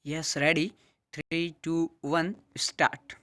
Yes ready. 3, 2, 1 start.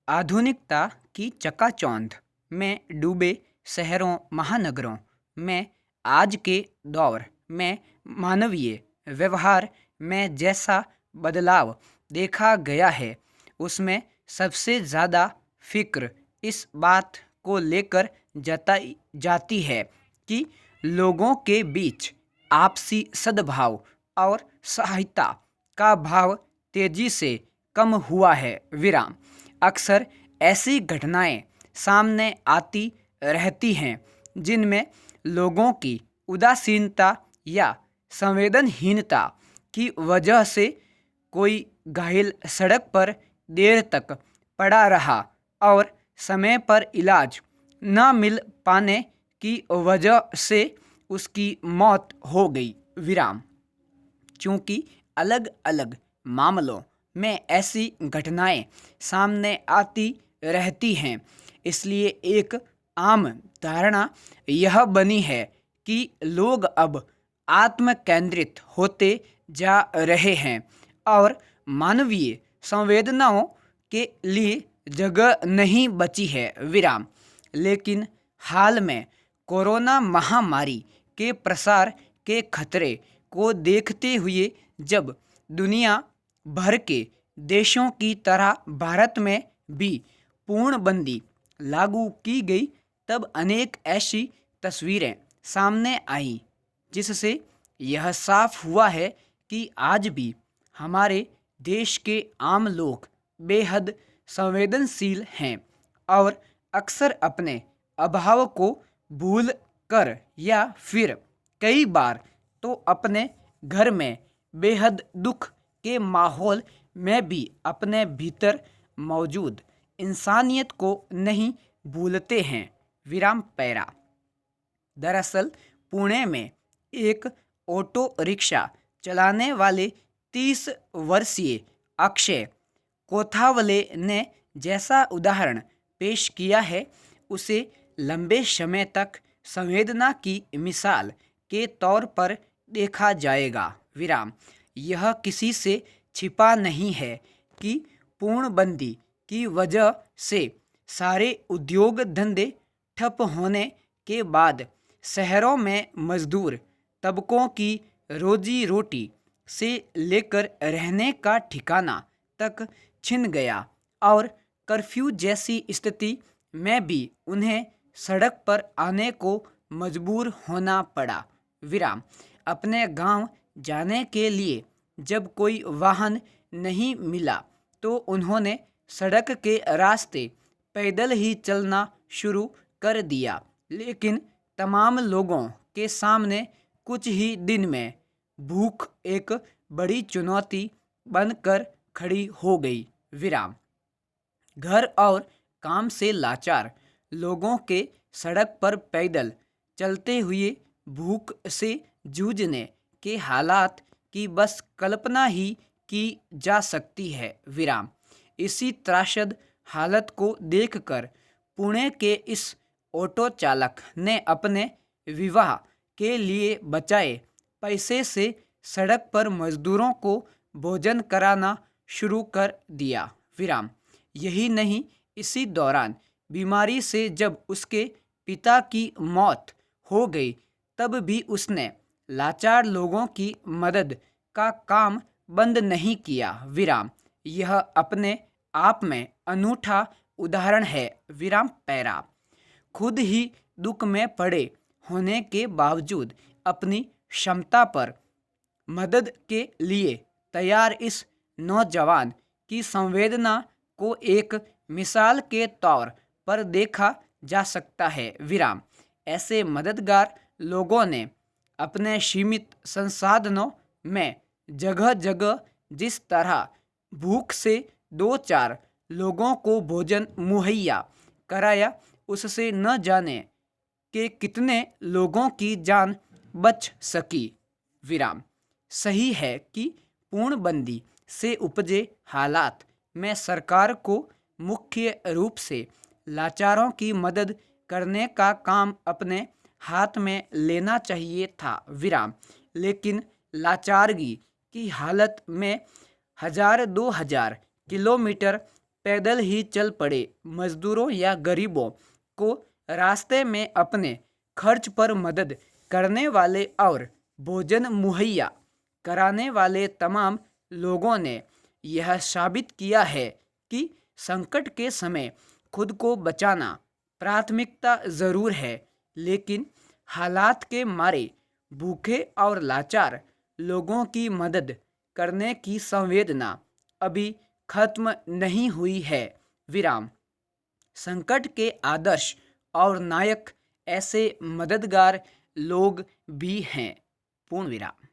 आधुनिकता की चकाचौंध में डूबे शहरों महानगरों में आज के दौर में मानवीय व्यवहार में जैसा बदलाव देखा गया है, उसमें सबसे ज़्यादा फिक्र इस बात को लेकर जताई जाती है कि लोगों के बीच आपसी सद्भाव और सहायता का भाव तेजी से कम हुआ है। विराम। अक्सर ऐसी घटनाएं सामने आती रहती हैं जिनमें लोगों की उदासीनता या संवेदनहीनता की वजह से कोई घायल सड़क पर देर तक पड़ा रहा और समय पर इलाज न मिल पाने की वजह से उसकी मौत हो गई। विराम। चूँकि अलग अलग मामलों में ऐसी घटनाएं सामने आती रहती हैं, इसलिए एक आम धारणा यह बनी है कि लोग अब आत्म केंद्रित होते जा रहे हैं और मानवीय संवेदनाओं के लिए जगह नहीं बची है। विराम। लेकिन हाल में कोरोना महामारी के प्रसार के खतरे को देखते हुए जब दुनिया भर के देशों की तरह भारत में भी पूर्णबंदी लागू की गई, तब अनेक ऐसी तस्वीरें सामने आईं जिससे यह साफ हुआ है कि आज भी हमारे देश के आम लोग बेहद संवेदनशील हैं और अक्सर अपने अभाव को भूल कर या फिर कई बार तो अपने घर में बेहद दुख के माहौल में भी अपने भीतर मौजूद इंसानियत को नहीं भूलते हैं। विराम पैरा। दरअसल पुणे में एक ऑटो रिक्शा चलाने वाले 30 वर्षीय अक्षय कोथावले ने जैसा उदाहरण पेश किया है, उसे लंबे समय तक संवेदना की मिसाल के तौर पर देखा जाएगा। विराम। यह किसी से छिपा नहीं है कि पूर्णबंदी की वजह से सारे उद्योग धंधे ठप होने के बाद शहरों में मजदूर तबकों की रोजी रोटी से लेकर रहने का ठिकाना तक छिन गया और कर्फ्यू जैसी स्थिति में भी उन्हें सड़क पर आने को मजबूर होना पड़ा। विराम। अपने गांव जाने के लिए जब कोई वाहन नहीं मिला तो उन्होंने सड़क के रास्ते पैदल ही चलना शुरू कर दिया, लेकिन तमाम लोगों के सामने कुछ ही दिन में भूख एक बड़ी चुनौती बनकर खड़ी हो गई। विराम। घर और काम से लाचार लोगों के सड़क पर पैदल चलते हुए भूख से जूझने के हालात की बस कल्पना ही की जा सकती है। विराम। इसी त्रासद हालत को देखकर पुणे के इस ऑटो चालक ने अपने विवाह के लिए बचाए पैसे से सड़क पर मजदूरों को भोजन कराना शुरू कर दिया। विराम। यही नहीं, इसी दौरान बीमारी से जब उसके पिता की मौत हो गई, तब भी उसने लाचार लोगों की मदद का काम बंद नहीं किया। विराम। यह अपने आप में अनूठा उदाहरण है। विराम पैरा। खुद ही दुख में पड़े होने के बावजूद अपनी क्षमता पर मदद के लिए तैयार इस नौजवान की संवेदना को एक मिसाल के तौर पर देखा जा सकता है। विराम। ऐसे मददगार लोगों ने अपने सीमित संसाधनों में जगह जगह जिस तरह भूख से 2-4 लोगों को भोजन मुहैया कराया, उससे न जाने कि कितने लोगों की जान बच सकी। विराम। सही है कि पूर्णबंदी से उपजे हालात में सरकार को मुख्य रूप से लाचारों की मदद करने का काम अपने हाथ में लेना चाहिए था। विराम। लेकिन लाचारगी की हालत में 1000-2000 किलोमीटर पैदल ही चल पड़े मजदूरों या गरीबों को रास्ते में अपने खर्च पर मदद करने वाले और भोजन मुहैया कराने वाले तमाम लोगों ने यह साबित किया है कि संकट के समय खुद को बचाना प्राथमिकता ज़रूर है, लेकिन हालात के मारे भूखे और लाचार लोगों की मदद करने की संवेदना अभी खत्म नहीं हुई है। विराम। संकट के आदर्श और नायक ऐसे मददगार लोग भी हैं। पूर्ण विराम।